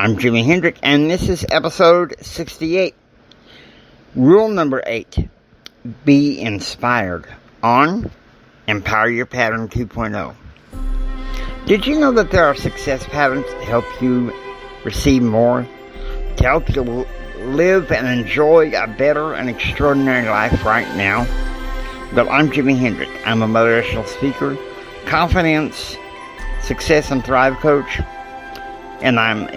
I'm Jimi Hendrix, and this is episode 68. Rule number 8. Be inspired on Empower Your Pattern 2.0. Did you know that there are success patterns to help you receive more? To help you live and enjoy a better and extraordinary life right now? Well, I'm Jimi Hendrix. I'm a motivational speaker, confidence, success, and thrive coach. And I'm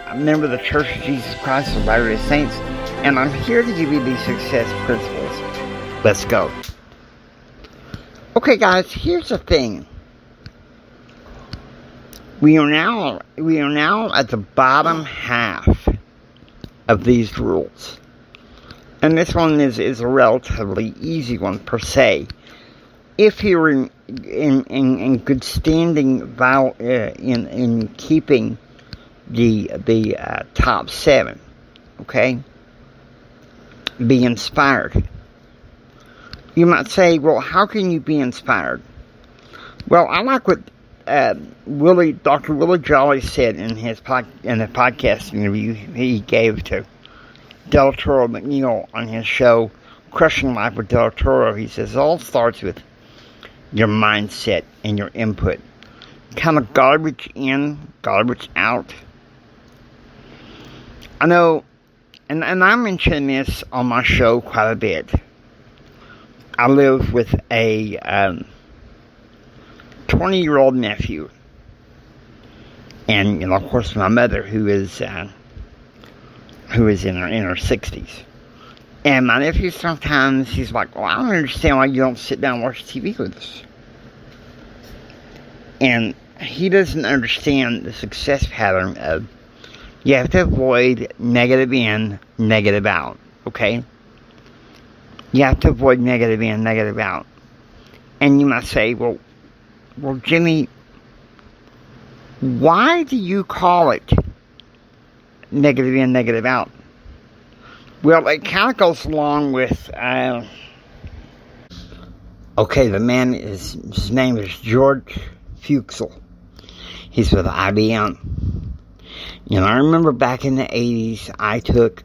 a member of the Church of Jesus Christ of Latter-day Saints, and I'm here to give you these success principles. Let's go. Okay, guys, here's the thing. We are now at the bottom half of these rules, and this one is a relatively easy one per se. If you're in good standing in keeping the top 7, okay? Be inspired. You might say, well, how can you be inspired? Well, I like what Dr. Willie Jolly said in the podcast interview he gave to Del Toro McNeil on his show, Crushing Life with Del Toro. He says, it all starts with your mindset and your input. Kind of garbage in, garbage out. I know, and I mention this on my show quite a bit. I live with a 20-year-old nephew, and of course my mother, who is in her 60s. And my nephew sometimes he's like, "Well, I don't understand why you don't sit down and watch TV with us." And he doesn't understand the success pattern of you have to avoid negative in, negative out. Okay? You have to avoid negative in, negative out. And you might say, well, Jimmy, why do you call it negative in, negative out? Well, it kind of goes along with, okay, his name is George Fuchsel. He's with IBM. I remember back in the 80s, I took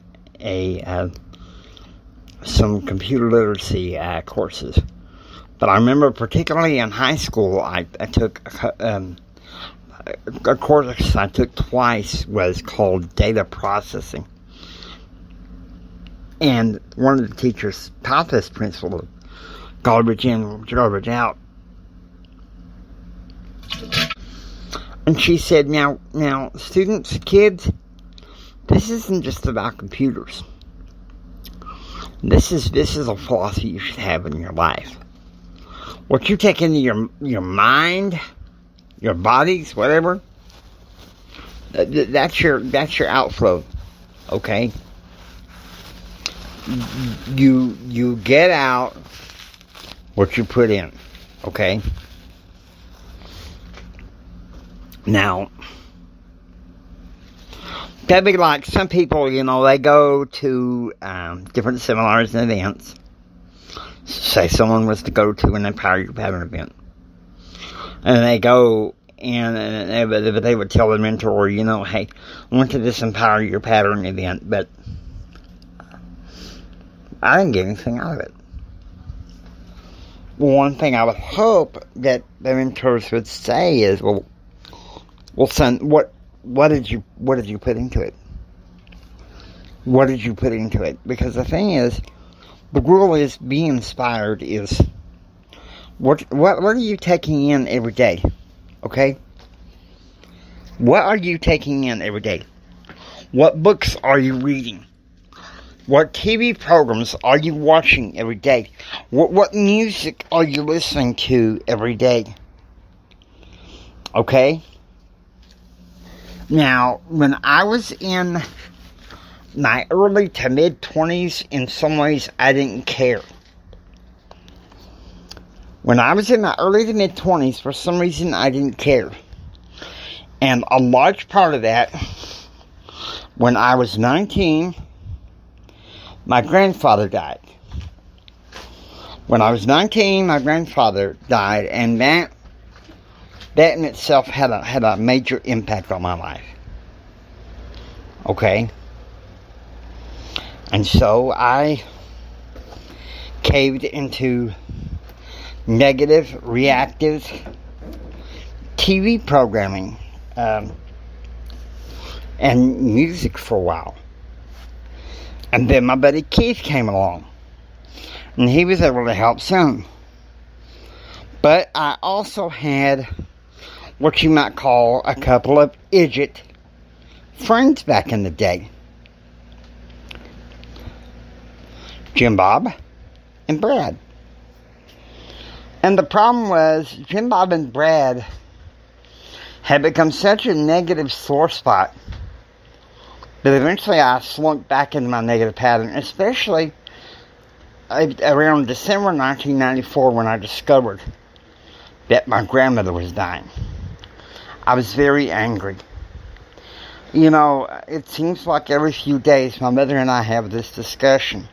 some computer literacy courses. But I remember particularly in high school, I took a course I took twice was called data processing. And one of the teachers taught this principle of garbage in, garbage out. And she said, now, students, kids, this isn't just about computers. This is a philosophy you should have in your life. What you take into your mind, your bodies, whatever, that's your outflow. Okay? You get out what you put in. Okay? Now, that'd be like some people, they go to different seminars and events. Say someone was to go to an Empower Your Pattern event. And they go and they would tell the mentor, hey, I went to this Empower Your Pattern event, but I didn't get anything out of it. Well, one thing I would hope that the mentors would say is, well, son, what did you put into it? What did you put into it? Because the thing is, the rule is be inspired is what are you taking in every day? Okay? What are you taking in every day? What books are you reading? What TV programs are you watching every day? What music are you listening to every day? Okay? Now, when I was in my early to mid-20s, in some ways, I didn't care. When I was in my early to mid-20s, for some reason, I didn't care. And a large part of that, when I was 19, my grandfather died. When I was 19, my grandfather died, and that in itself had a major impact on my life. Okay? And so I caved into negative, reactive TV programming and music for a while. And then my buddy Keith came along, and he was able to help some. But I also had what you might call a couple of idiot friends back in the day. Jim Bob and Brad. And the problem was, Jim Bob and Brad had become such a negative sore spot that eventually I slunk back into my negative pattern, especially around December 1994 when I discovered that my grandmother was dying. I was very angry. You know, it seems like every few days my mother and I have this discussion.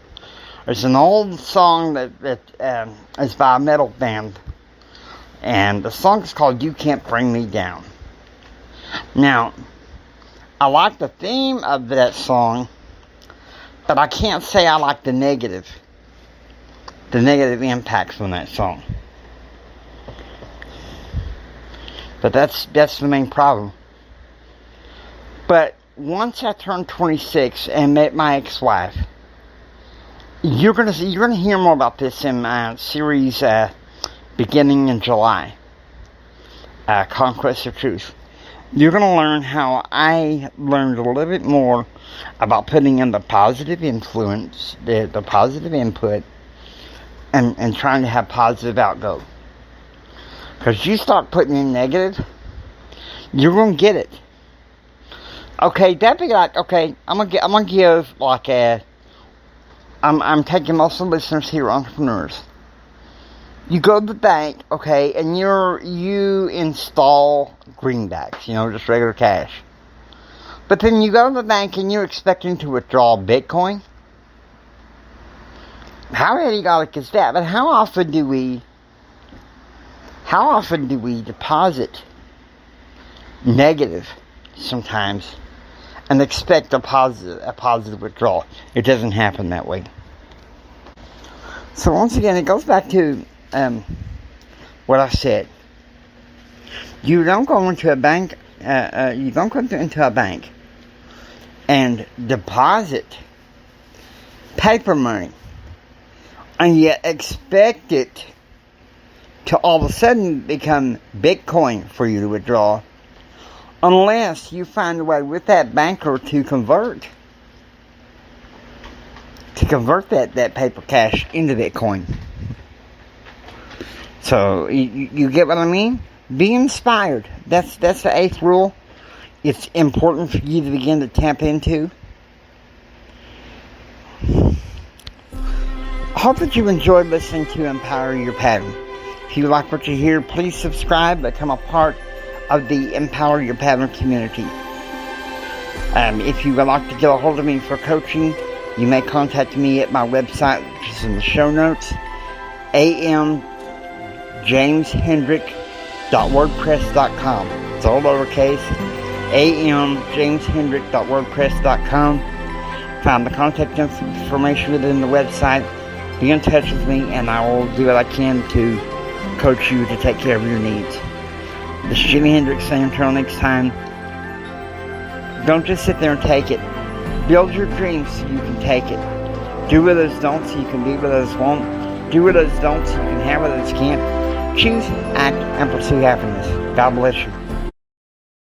There's an old song that is by a metal band, and the song is called You Can't Bring Me Down. Now, I like the theme of that song, but I can't say I like the negative impacts on that song. But that's the main problem. But once I turned 26 and met my ex-wife, you're gonna hear more about this in my series beginning in July, Conquest of Truth. You're gonna learn how I learned a little bit more about putting in the positive influence, the positive input, and trying to have positive outgo. Because you start putting in negative, you're gonna get it. Okay, that'd be like, okay, I'm gonna give like I'm taking most of the listeners here, entrepreneurs. You go to the bank, okay, and you install greenbacks, just regular cash. But then you go to the bank and you're expecting to withdraw Bitcoin. How idiotic is that? But how often do we deposit negative sometimes and expect a positive withdrawal? It doesn't happen that way. So once again, it goes back to what I said. You don't go into a bank. You don't go into a bank and deposit paper money, and yet expect it to all of a sudden become Bitcoin for you to withdraw, unless you find a way with that banker to convert that paper cash into Bitcoin. So you get what I mean? Be inspired. That's the 8th rule. It's important for you to begin to tap into. I hope that you enjoyed listening to Empower Your Pattern. If you like what you hear, please subscribe, become a part of the Empower Your Pattern community. If you would like to get a hold of me for coaching, you may contact me at my website, which is in the show notes, amjameshendrick.wordpress.com. It's all lowercase, amjameshendrick.wordpress.com. Find the contact information within the website. Be in touch with me, and I will do what I can to coach you to take care of your needs. This is Jimi Hendrix saying until next time, don't just sit there and take it. Build your dreams so you can take it. Do what others don't so you can be what others won't. Do what others don't so you can have what others can't. Choose, act, and pursue happiness. God bless you.